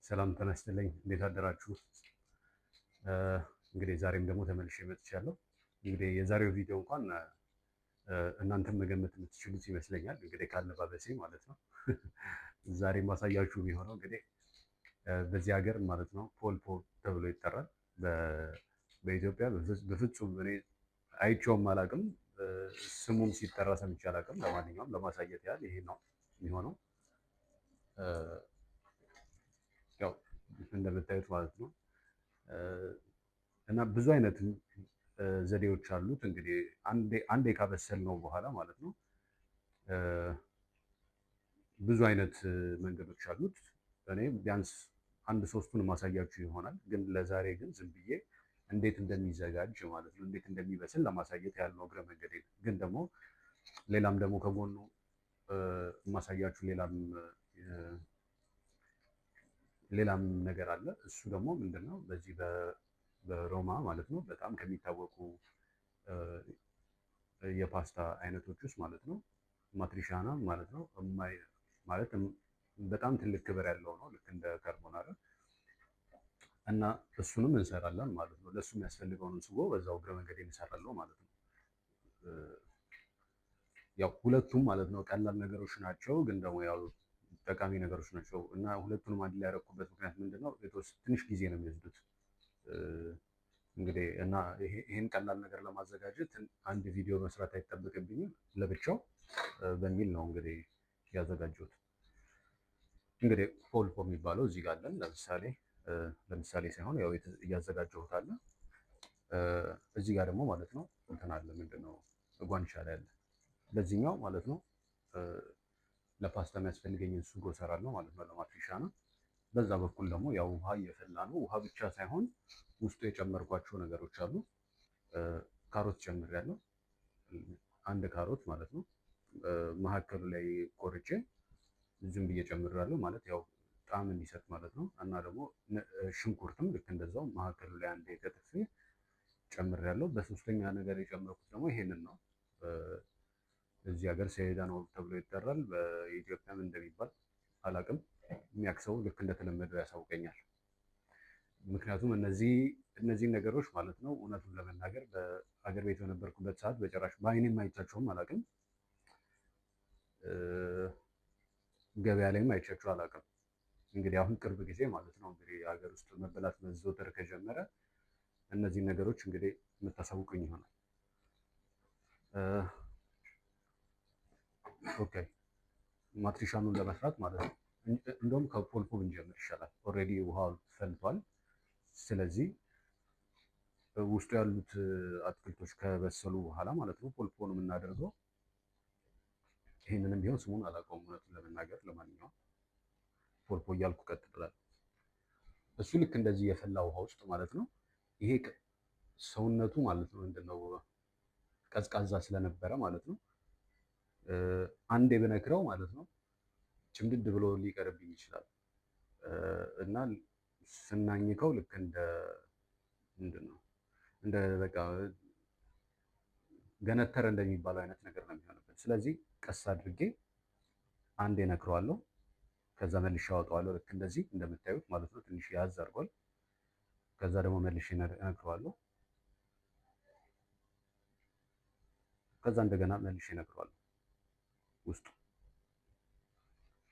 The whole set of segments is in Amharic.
ሰላም ጤና ይስጥልኝ። እንዴት አደራችሁ? እንግዲህ ዛሬም ደግሞ ተመልሼ መጥቻለሁ። እንግዲህ የዛሬው ቪዲዮ እንኳን እናንተም መገመት የምትችሉት ይመስለኛል። እንግዲህ ካለባበሴ ማለት ነው። ዛሬ ማሳያችሁ የሚሆነው እንግዲህ በዚህ ሀገር ማለት ነው ፖልፖ ተብሎ ይጠራል። በኢትዮጵያ በፍጹም እኔ አይቼውም አላውቅም፣ ስሙም ሲጠራ ሰምቼ አላውቅም። ለማንኛውም ለማሳየት ያህል ይሄ ነው የሚሆነው። ያው እንደምታዩት ማለት ነው እና ብዙ አይነት ዘዴዎች አሉት። እንግዲህ አንዴ ካበሰል ነው በኋላ ማለት ነው ብዙ አይነት መንገዶች አሉት። እኔ ቢያንስ አንድ ሶስቱን ማሳያችሁ ይሆናል። ግን ለዛሬ ግን ዝም ብዬ እንዴት እንደሚዘጋጅ ማለት ነው እንዴት እንደሚበስል ለማሳየት ያለው እግረ መንገዴ። ግን ደግሞ ሌላም ደግሞ ከጎኑ ማሳያችሁ ሌላም ነገር አለ። እሱ ደግሞ ምንድነው በዚህ በሮማ ማለት ነው በጣም ከሚታወቁ የፓስታ አይነቶች ውስጥ ማለት ነው ማትሪሻና ማለት ነው ማለት በጣም ትልቅ ክብር ያለው ነው፣ ልክ እንደ ካርቦናራ እና እሱንም እንሰራለን ማለት ነው። ለሱ የሚያስፈልገውን ስጎ በዛው እግረ መንገድ እንሰራለን ማለት ነው። ያው ሁለቱም ማለት ነው ቀላል ነገሮች ናቸው፣ ግን ደግሞ ያው ጠቃሚ ነገሮች ናቸው እና ሁለቱንም አንድ ላይ ያደረኩበት ምክንያት ምንድነው ትንሽ ጊዜ ነው የሚወስዱት እንግዲህ እና ይሄን ቀላል ነገር ለማዘጋጀት አንድ ቪዲዮ መስራት አይጠበቅብኝም ለብቻው በሚል ነው እንግዲህ ያዘጋጀሁት። እንግዲህ ፖልፖ የሚባለው እዚህ ጋር አለን። ለምሳሌ ሳይሆን ያው እያዘጋጀሁት አለ። እዚህ ጋር ደግሞ ማለት ነው እንትን አለ፣ ምንድነው ጓንቻ ላይ አለ። በዚህኛው ማለት ነው ለፓስታ የሚያስፈልገኝን ሱጎ እሰራለሁ ማለት ነው፣ ለማትሪሻ ነው። በዛ በኩል ደግሞ ያው ውሃ እየፈላ ነው። ውሃ ብቻ ሳይሆን ውስጡ የጨመርኳቸው ነገሮች አሉ። ካሮት ጨምሬያለሁ፣ አንድ ካሮት ማለት ነው። መሀከሉ ላይ ቆርጬ ዝም ብዬ ጨምሬያለሁ ማለት ያው ጣዕም እንዲሰጥ ማለት ነው። እና ደግሞ ሽንኩርትም ልክ እንደዛው መሀከሉ ላይ አንዴ ከትፌ ጨምሬያለሁ። በሶስተኛ ነገር የጨመርኩት ደግሞ ይሄንን ነው። እዚህ ሀገር ሰይዳኖ ተብሎ ይጠራል። በኢትዮጵያም እንደሚባል አላውቅም። የሚያክሰው ልክ እንደተለመደው ያሳውቀኛል። ምክንያቱም እነዚህን ነገሮች ማለት ነው እውነቱን ለመናገር በአገር ቤት በነበርኩበት ሰዓት በጭራሽ በአይኔም አይቻቸውም አላውቅም። ገበያ ላይም አይቻቸው አላውቅም። እንግዲህ አሁን ቅርብ ጊዜ ማለት ነው እንግዲህ ሀገር ውስጥ መበላት መዘውተር ከጀመረ እነዚህን ነገሮች እንግዲህ የምታሳውቁኝ ይሆናል። ኦኬ ማትሪሻኑን ለመስራት ማለት ነው እንደውም ከፖልፖ ብንጀምር ይሻላል። ኦልሬዲ ውሃው ፈልቷል። ስለዚህ ውስጡ ያሉት አትክልቶች ከበሰሉ በኋላ ማለት ነው ፖልፖ ነው የምናደርገው። ይህንንም ቢሆን ስሙን አላውቀውም እውነቱን ለመናገር። ለማንኛውም ፖልፖ እያልኩ ቀጥላለሁ። እሱ ልክ እንደዚህ የፈላ ውሃ ውስጥ ማለት ነው ይሄ ሰውነቱ ማለት ነው ምንድነው ቀዝቃዛ ስለነበረ ማለት ነው አንዴ ብነክረው ማለት ነው ጭምድድ ብሎ ሊቀርብኝ ይችላል እና ስናኝከው ልክ ምንድነው እንደ በቃ ገነተረ እንደሚባለው አይነት ነገር ነው የሚሆንበት። ስለዚህ ቀስ አድርጌ አንዴ ነክረዋለሁ፣ ከዛ መልሼ አወጣዋለሁ። ልክ እንደዚህ እንደምታዩት ማለት ነው። ትንሽ ያዝ አድርጓል። ከዛ ደግሞ መልሼ ነክረዋለሁ፣ ከዛ እንደገና መልሼ ነክረዋለሁ ውስጡ።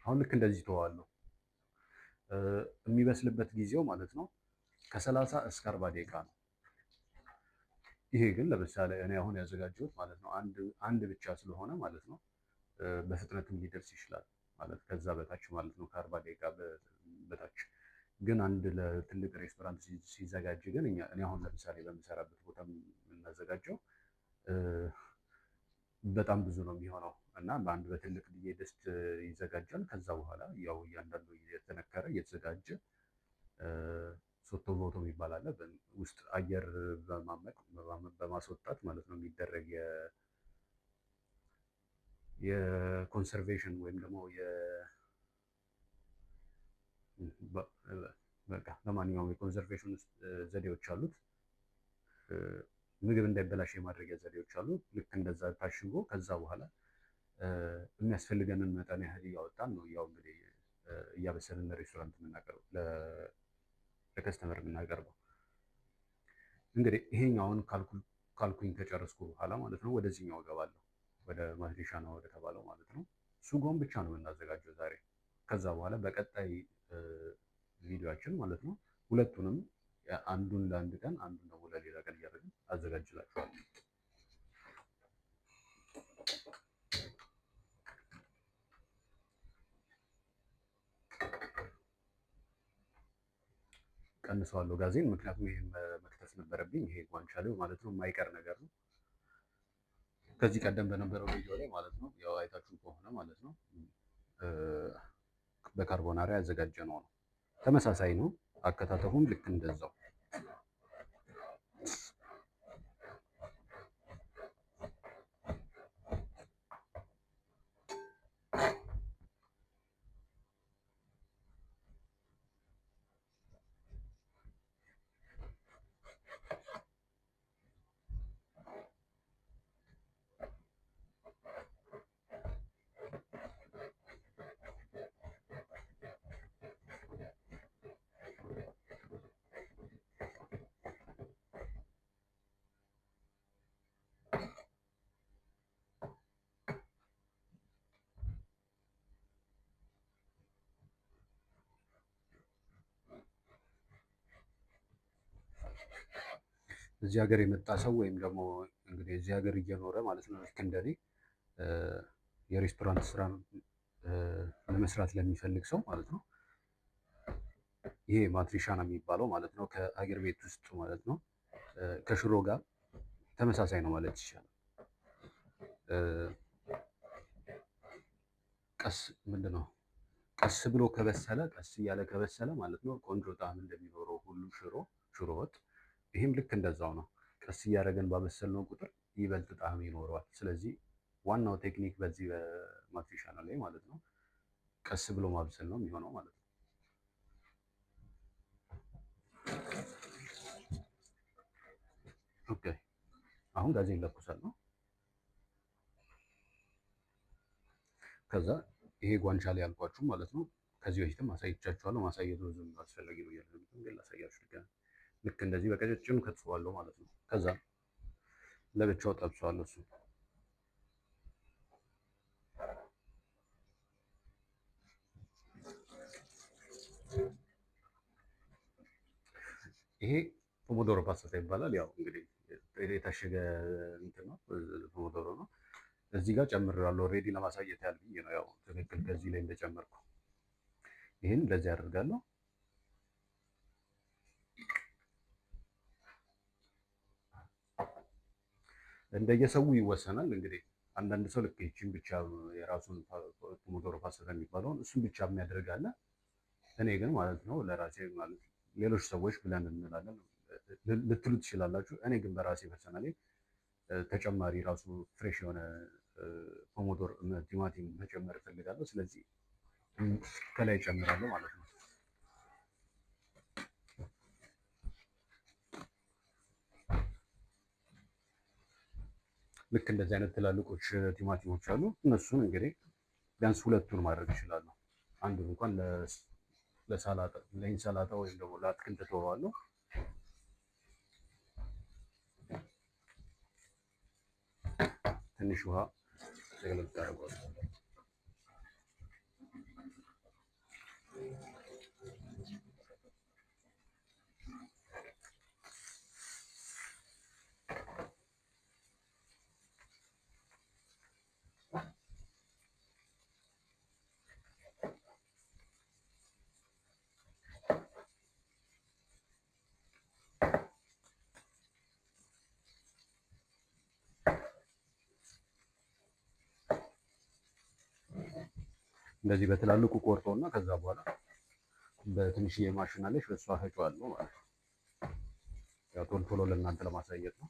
አሁን ልክ እንደዚህ ተዋዋለሁ። የሚበስልበት ጊዜው ማለት ነው ከ30 እስከ 40 ደቂቃ ነው። ይሄ ግን ለምሳሌ እኔ አሁን ያዘጋጀሁት ማለት ነው አንድ ብቻ ስለሆነ ማለት ነው በፍጥነትም ሊደርስ ይችላል ማለት ከዛ በታች ማለት ነው ከ40 ደቂቃ በታች። ግን አንድ ለትልቅ ሬስቶራንት ሲዘጋጅ ግን እኔ አሁን ለምሳሌ በምሰራበት ቦታ የምናዘጋጀው በጣም ብዙ ነው የሚሆነው እና በአንድ በትልቅ ድስት ይዘጋጃል። ከዛ በኋላ ያው እያንዳንዱ እየተነከረ እየተዘጋጀ ሶቶ ቦቶ የሚባል አለ። ውስጥ አየር በማስወጣት ማለት ነው የሚደረግ የኮንሰርቬሽን ወይም ደግሞ በቃ ለማንኛውም የኮንሰርቬሽን ዘዴዎች አሉት። ምግብ እንዳይበላሽ የማድረጊያ ዘዴዎች አሉ። ልክ እንደዛ ታሽጎ ከዛ በኋላ የሚያስፈልገንን መጠን ያህል እያወጣን ነው ያው እንግዲህ እያበሰልን ለሬስቶራንት ለከስተመር የምናቀርበው። እንግዲህ ይሄኛውን ካልኩኝ ከጨረስኩ በኋላ ማለት ነው ወደዚህኛው እገባለሁ፣ ወደ ማትሪሻ ነው ወደ ተባለው ማለት ነው። ሱጎን ብቻ ነው የምናዘጋጀው ዛሬ። ከዛ በኋላ በቀጣይ ቪዲዮአችን ማለት ነው ሁለቱንም አንዱን ለአንድ ቀን አንዱን ደግሞ ለሌላ ቀን እያደረግን አዘጋጅላችኋለሁ። ቀንሰዋለሁ ጋዜን፣ ምክንያቱም ይሄን መክተፍ ነበረብኝ። ይሄ ጓንቻሌው ማለት ነው የማይቀር ነገር ነው። ከዚህ ቀደም በነበረው ቪዲዮ ላይ ማለት ነው ያው አይታችሁ ከሆነ ማለት ነው በካርቦናሪ ያዘጋጀ ነው። ተመሳሳይ ነው አከታተፉም ልክ እንደዛው። እዚህ ሀገር የመጣ ሰው ወይም ደግሞ እንግዲህ እዚህ ሀገር እየኖረ ማለት ነው ልክ እንደኔ የሬስቶራንት ስራ ለመስራት ለሚፈልግ ሰው ማለት ነው ይሄ ማትሪሻ ነው የሚባለው ማለት ነው። ከሀገር ቤት ውስጥ ማለት ነው ከሽሮ ጋር ተመሳሳይ ነው ማለት ይቻላል። ቀስ ብሎ ከበሰለ ቀስ እያለ ከበሰለ ማለት ነው ቆንጆ ጣዕም እንደሚኖረው ሁሉ ሽሮ ወጥ ይህም ልክ እንደዛው ነው። ቀስ እያደረገን ባበሰልነው ቁጥር ይበልጥ ጣዕም ይኖረዋል። ስለዚህ ዋናው ቴክኒክ በዚህ በማትሪሻ ላይ ማለት ነው ቀስ ብሎ ማብሰል ነው የሚሆነው ማለት ነው። ኦኬ አሁን ጋዜን ለኩሳለሁ። ከዛ ይሄ ጓንቻሌ ያልኳችሁ ማለት ነው ከዚህ በፊትም አሳይቻችኋለሁ። ማሳየቱ ብዙም አስፈላጊ ነው እያለ ግን ላሳያችሁ ድጋሚ። ልክ እንደዚህ በቀጭኑ ከትፈዋለሁ ማለት ነው። ከዛ ለብቻው ጠብሰዋለሁ እሱ ይሄ ፖሞዶሮ ፓስታ ይባላል። ያው እንግዲህ የታሸገ እንትን ነው ፖሞዶሮ ነው። እዚህ ጋር ጨምራለሁ ኦልሬዲ ለማሳየት ያህል ብዬ ነው። ያው ትክክል ከዚህ ላይ እንደጨመርኩ ይህን እንደዚህ አደርጋለሁ። እንደየሰው ይወሰናል። እንግዲህ አንዳንድ ሰው ልክ ይቺን ብቻ የራሱን ፖሞዶሮ ፓስታ የሚባለውን እሱን ብቻ የሚያደርግ አለ። እኔ ግን ማለት ነው ለራሴ ማለት ሌሎች ሰዎች ብለን እንላለን ልትሉ ትችላላችሁ። እኔ ግን በራሴ ፐርሰናሊ ተጨማሪ ራሱ ፍሬሽ የሆነ ፖሞዶር ቲማቲም መጨመር እፈልጋለሁ። ስለዚህ ከላይ እጨምራለሁ ማለት ነው። ልክ እንደዚህ አይነት ትላልቆች ቲማቲሞች አሉ። እነሱን እንግዲህ ቢያንስ ሁለቱን ማድረግ እችላለሁ። አንዱን እንኳን ለኢንሰላጣ ወይም ደግሞ ለአትክልት ተወዋለሁ። ትንሽ ውሃ ጠቅለል ታደርገዋለህ። እንደዚህ በትላልቁ ቆርጠውና ከዛ በኋላ በትንሽዬ ማሽን አለች በእሷ ፈጨዋለሁ ማለት ነው። ያው ቶሎ ቶሎ ለእናንተ ለማሳየት ነው።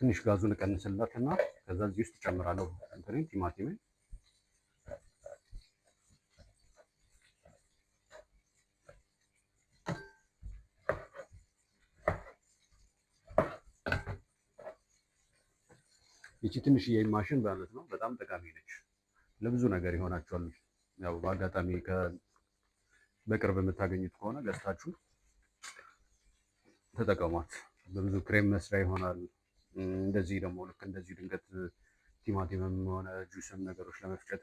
ትንሽ ጋዙን እቀንስላትና ከዛ እዚህ ውስጥ እጨምራለሁ እንትኔን ቲማቲሜን። ይቺ ትንሽዬ ማሽን ማለት ነው በጣም ጠቃሚ ነች። ለብዙ ነገር ይሆናችኋል። ያው በአጋጣሚ በቅርብ የምታገኙት ከሆነ ገዝታችሁ ተጠቀሟት። በብዙ ክሬም መስሪያ ይሆናል። እንደዚህ ደግሞ ልክ እንደዚህ ድንገት ቲማቲምም ሆነ ጁስም ነገሮች ለመፍጨት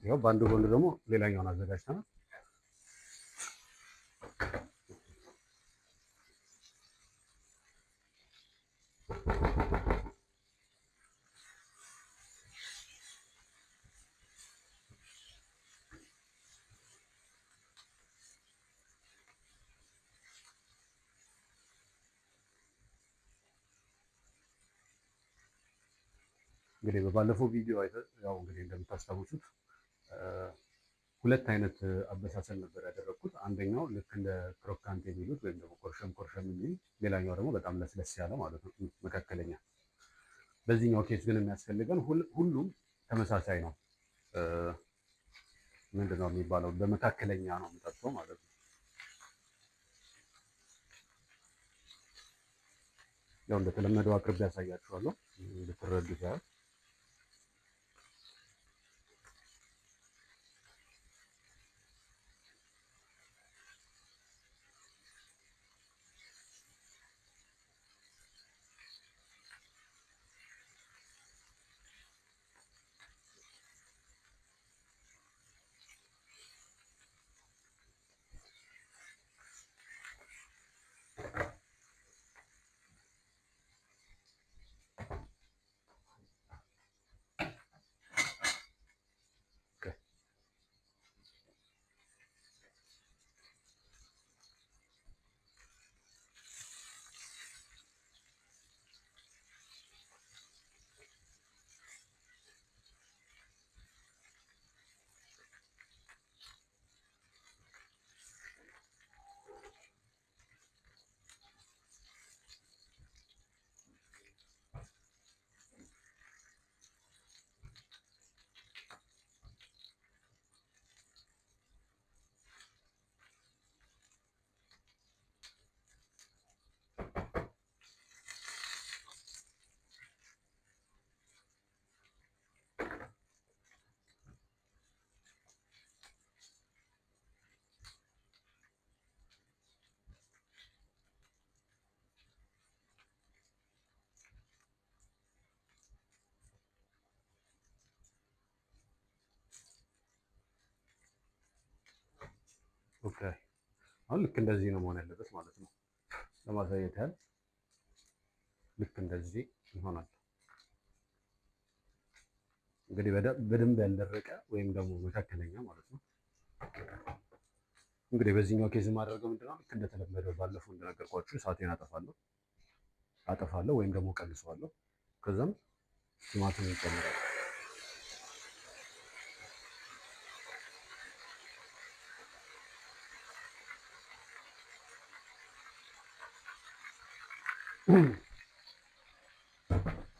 ያው በአንድ ጎን ደግሞ ሌላኛውን አዘጋጅተናል። እንግዲህ በባለፈው ቪዲዮ ያው እንግዲህ እንደምታስታውሱት ሁለት አይነት አበሳሰል ነበር ያደረኩት። አንደኛው ልክ እንደ ክሮካንት የሚሉት ወይም ደግሞ ኮርሸም ኮርሸም የሚል፣ ሌላኛው ደግሞ በጣም ለስለስ ያለ ማለት ነው፣ መካከለኛ። በዚህኛው ኬስ ግን የሚያስፈልገን ሁሉም ተመሳሳይ ነው። ምንድን ነው የሚባለው? በመካከለኛ ነው የምጠጣው ማለት ነው። ያው እንደተለመደው አቅርቤ ያሳያችኋለሁ እንድትረዱት ያህል። ኦኬ፣ አሁን ልክ እንደዚህ ነው መሆን ያለበት ማለት ነው። ለማሳየት ያህል ልክ እንደዚህ ይሆናል። እንግዲህ በደንብ ያልደረቀ ወይም ደግሞ መካከለኛ ማለት ነው። እንግዲህ በዚህኛው ኬዝ የማደርገው ምንድነው፣ ልክ እንደተለመደው ባለፈው እንደነገርኳችሁ እሳቴን አጠፋለሁ ወይም ደግሞ ቀንሰዋለሁ። ከዛም ቲማቲም ይጨምራል።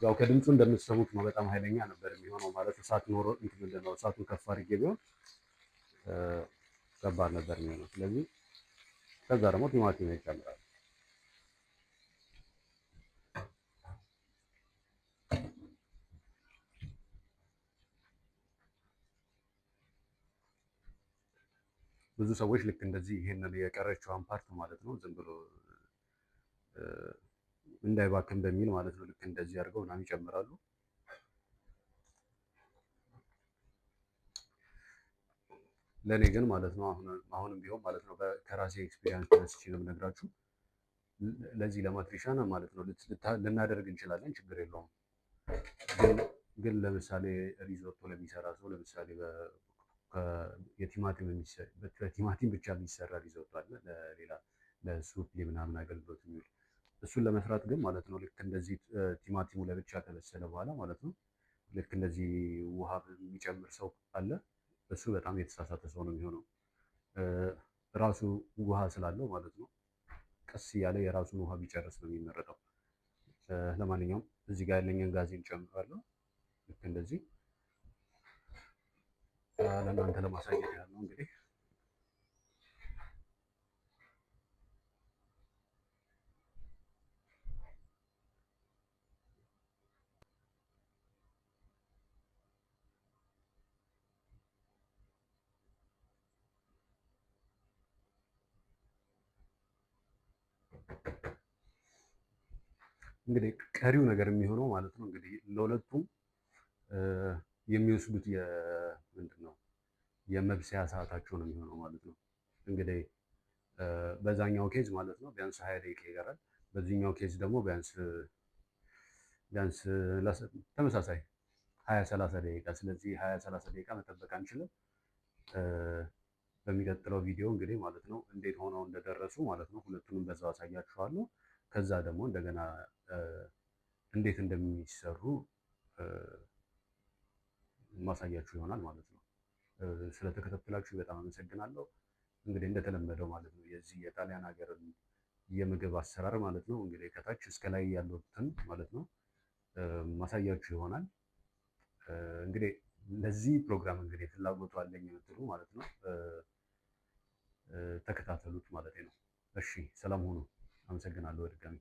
ያው ከድምፁ እንደምትሰሙት ነው። በጣም ኃይለኛ ነበር የሚሆነው ማለት እሳት ኖሮ እንትን ምንድን ነው እሳቱን ከፍ አድርጌ ቢሆን ከባድ ነበር የሚሆነው። ስለዚህ ከዛ ደግሞ ቲማቲም ይጨምራል። ብዙ ሰዎች ልክ እንደዚህ ይሄንን የቀረችዋን ፓርት ማለት ነው ዝም ብሎ እንዳይባክን በሚል ማለት ነው ልክ እንደዚህ አድርገው ምናምን ይጨምራሉ። ለእኔ ግን ማለት ነው አሁንም ቢሆን ማለት ነው ከራሴ ኤክስፒሪየንስ ተነስቼ ነው የምነግራችሁ። ለዚህ ለማትሪሻን ማለት ነው ልናደርግ እንችላለን፣ ችግር የለውም። ግን ለምሳሌ ሪዞቶ ለሚሰራ ሰው ለምሳሌ በቲማቲም ብቻ የሚሰራ ሪዞቶ አለ፣ ለሌላ ለሱፕ ምናምን አገልግሎት የሚውል እሱን ለመስራት ግን ማለት ነው ልክ እንደዚህ ቲማቲሙ ለብቻ ከበሰለ በኋላ ማለት ነው ልክ እንደዚህ ውሃ የሚጨምር ሰው አለ። እሱ በጣም የተሳሳተ ሰው ነው የሚሆነው። ራሱ ውሃ ስላለው ማለት ነው ቀስ እያለ የራሱን ውሃ ቢጨርስ ነው የሚመረጠው። ለማንኛውም እዚህ ጋር ያለኝን ጋዜን ጨምራለሁ። ልክ እንደዚህ ለእናንተ ለማሳየት ያህል ነው እንግዲህ። እንግዲህ ቀሪው ነገር የሚሆነው ማለት ነው እንግዲህ ለሁለቱም የሚወስዱት ምንድን ነው የመብሰያ ሰዓታቸው ነው የሚሆነው ማለት ነው። እንግዲህ በዛኛው ኬዝ ማለት ነው ቢያንስ 20 ደቂቃ ይቀራል። በዚህኛው ኬዝ ደግሞ ቢያንስ ተመሳሳይ 20-30 ደቂቃ። ስለዚህ 20-30 ደቂቃ መጠበቅ አንችልም። በሚቀጥለው ቪዲዮ እንግዲህ ማለት ነው እንዴት ሆነው እንደደረሱ ማለት ነው ሁለቱንም በዛው አሳያችኋለሁ። ከዛ ደግሞ እንደገና እንዴት እንደሚሰሩ ማሳያችሁ ይሆናል ማለት ነው። ስለተከታተላችሁ በጣም አመሰግናለሁ። እንግዲህ እንደተለመደው ማለት ነው የዚህ የጣሊያን ሀገር የምግብ አሰራር ማለት ነው እንግዲህ ከታች እስከ ላይ ያሉትን ማለት ነው ማሳያችሁ ይሆናል። እንግዲህ ለዚህ ፕሮግራም እንግዲህ ፍላጎቱ አለኝ የምትሉ ማለት ነው ተከታተሉት ማለት ነው። እሺ፣ ሰላም ሁኑ። አመሰግናለሁ በድጋሚ።